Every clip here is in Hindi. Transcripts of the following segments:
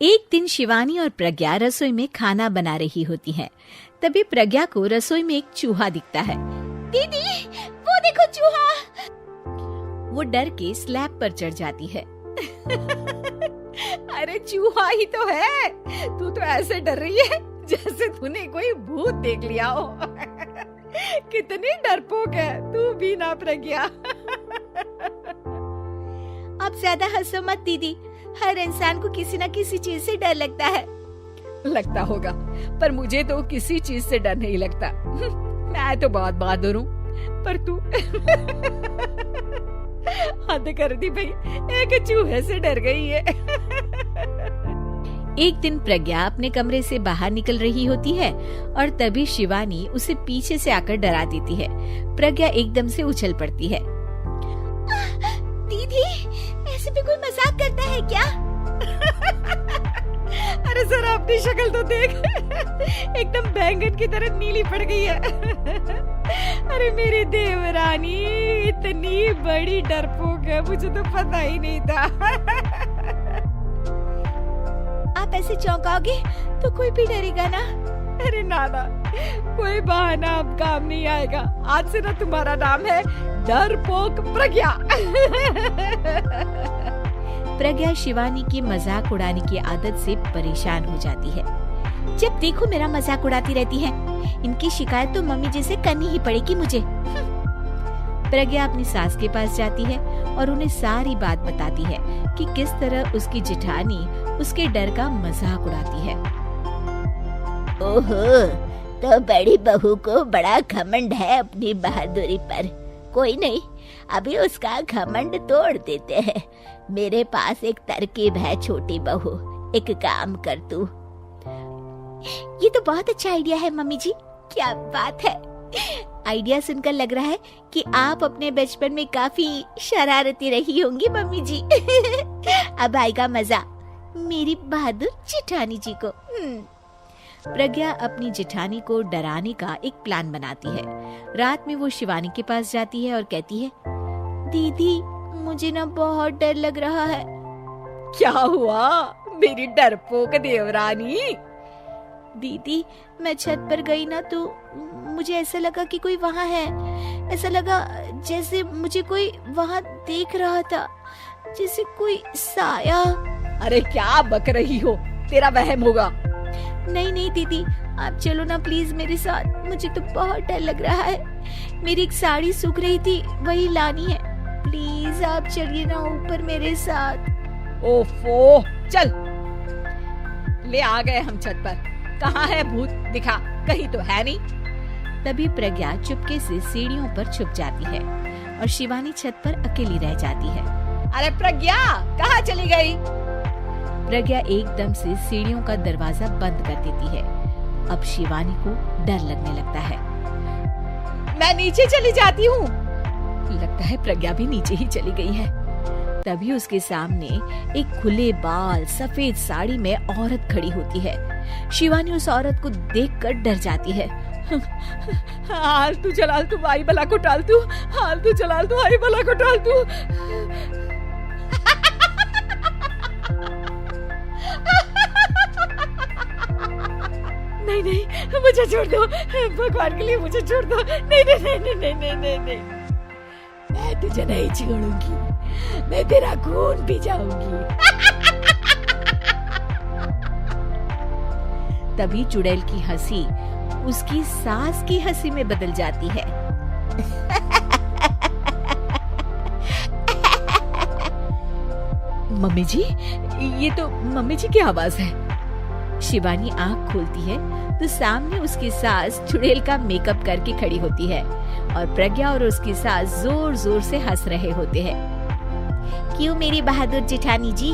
एक दिन शिवानी और प्रज्ञा रसोई में खाना बना रही होती हैं। तभी प्रज्ञा को रसोई में एक चूहा दिखता है। दीदी, वो देखो चूहा। वो डर के स्लैब पर चढ़ जाती है। अरे चूहा ही तो है, तू तो ऐसे डर रही है जैसे तूने कोई भूत देख लिया हो। कितनी डरपोक है तू भी ना प्रज्ञा। अब ज्यादा हंसो मत दीदी, हर इंसान को किसी न किसी चीज से डर लगता है। लगता होगा, पर मुझे तो किसी चीज से डर नहीं लगता। मैं तो बहुत बहादुर हूँ, पर तू हद कर दी भाई, एक चूहे से डर गई है। एक दिन प्रज्ञा अपने कमरे से बाहर निकल रही होती है और तभी शिवानी उसे पीछे से आकर डरा देती है। प्रज्ञा एकदम से उछल पड़ती है। दीदी, ऐसे भी कोई मजाक करता है क्या? अरे जरा अपनी शक्ल तो देख, एकदम बैंगन की तरह नीली पड़ गई है। अरे मेरी देवरानी इतनी बड़ी डरपोक है, मुझे तो पता ही नहीं था। आप ऐसे चौंकाओगे तो कोई भी डरेगा ना? अरे नाना, कोई बहाना अब काम नहीं आएगा। आज से ना तुम्हारा नाम है डरपोक प्रज्ञा। प्रज्ञा शिवानी की मजाक उड़ाने की आदत से परेशान हो जाती है। जब देखो मेरा मजाक उड़ाती रहती है, इनकी शिकायत तो मम्मी जी से करनी ही पड़ेगी मुझे। प्रज्ञा अपनी सास के पास जाती है और उन्हें सारी बात बताती है कि किस तरह उसकी जेठानी उसके डर का मजाक उड़ाती है। ओहो, तो बड़ी बहू को बड़ा घमंड है अपनी बहादुरी पर। कोई नहीं, अभी उसका घमंड तोड़ देते हैं। मेरे पास एक तरकीब है छोटी बहू, एक काम कर तू। ये तो बहुत अच्छा आइडिया है मम्मी जी। क्या बात है, आइडिया सुनकर लग रहा है कि आप अपने बचपन में काफी शरारती रही होंगी मम्मी जी। अब आएगा मजा मेरी बहादुर जेठानी जी को। प्रज्ञा अपनी जेठानी को डराने का एक प्लान बनाती है। रात में वो शिवानी के पास जाती है और कहती है, दीदी मुझे ना बहुत डर लग रहा है। क्या हुआ मेरी डरपोक देवरानी? दीदी, मैं छत पर गई ना तो मुझे ऐसा लगा कि कोई वहाँ है। ऐसा लगा जैसे मुझे कोई वहाँ देख रहा था, जैसे कोई साया। अरे क्या बक रही हो, तेरा वहम होगा। नहीं नहीं दीदी, आप चलो ना प्लीज मेरे साथ, मुझे तो बहुत डर लग रहा है। मेरी एक साड़ी सूख रही थी, वही लानी है। प्लीज आप चलिए ना ऊपर मेरे साथ। ओफो, चल। ले आ गए हम छत पर। कहाँ है भूत, दिखा, कहीं तो है नहीं। तभी प्रज्ञा चुपके से सीढ़ियों पर छुप जाती है और शिवानी छत पर अकेली रह जाती है। अरे प्रज्ञा, कहाँ चली गई? प्रज्ञा एकदम से सीढ़ियों का दरवाजा बंद कर देती है। अब शिवानी को डर लगने लगता है। मैं नीचे चली जाती हूँ। लगता है प्रज्ञा भी नीचे ही चली गई है। तभी उसके सामने एक खुले बाल सफेद साड़ी में औरत खड़ी होती है। शिवानी उस औरत को देखकर डर जाती है। हाल तू जलाल तू आई बला को टाल तू, हाल तू जलाल तू आई बला को टाल तू। नहीं नहीं, मुझे छोड़ दो, भगवान के लिए मुझे छोड़ दो। नहीं नहीं नहीं नहीं नहीं नहीं नहीं, नहीं। मैं तुझे नहीं छोड़ूंगी, मैं तेरा खून पी जाऊंगी। तभी चुड़ैल की हंसी उसकी सास की हंसी में बदल जाती है। मम्मी जी, ये तो मम्मी जी की आवाज है। शिवानी आंख खोलती है तो सामने उसकी सास चुड़ैल का मेकअप करके खड़ी होती है और प्रज्ञा और उसकी सास जोर जोर से हंस रहे होते हैं। क्यों मेरी बहादुर जेठानी जी,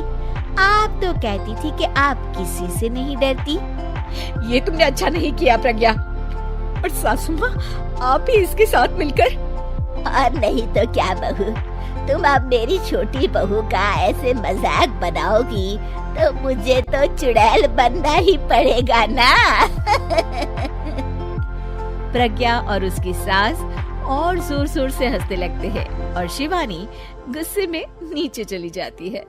आप तो कहती थी कि आप किसी से नहीं डरती। ये तुमने अच्छा नहीं किया प्रज्ञा। और सासू माँ, आप ही इसके साथ मिलकर। और नहीं तो क्या बहू, तुम अब मेरी छोटी बहू का ऐसे मजाक बनाओगी तो मुझे तो चुड़ैल बनना ही पड़ेगा ना। प्रज्ञा और उसकी सास और जोर जोर से हंसने लगते हैं और शिवानी गुस्से में नीचे चली जाती है।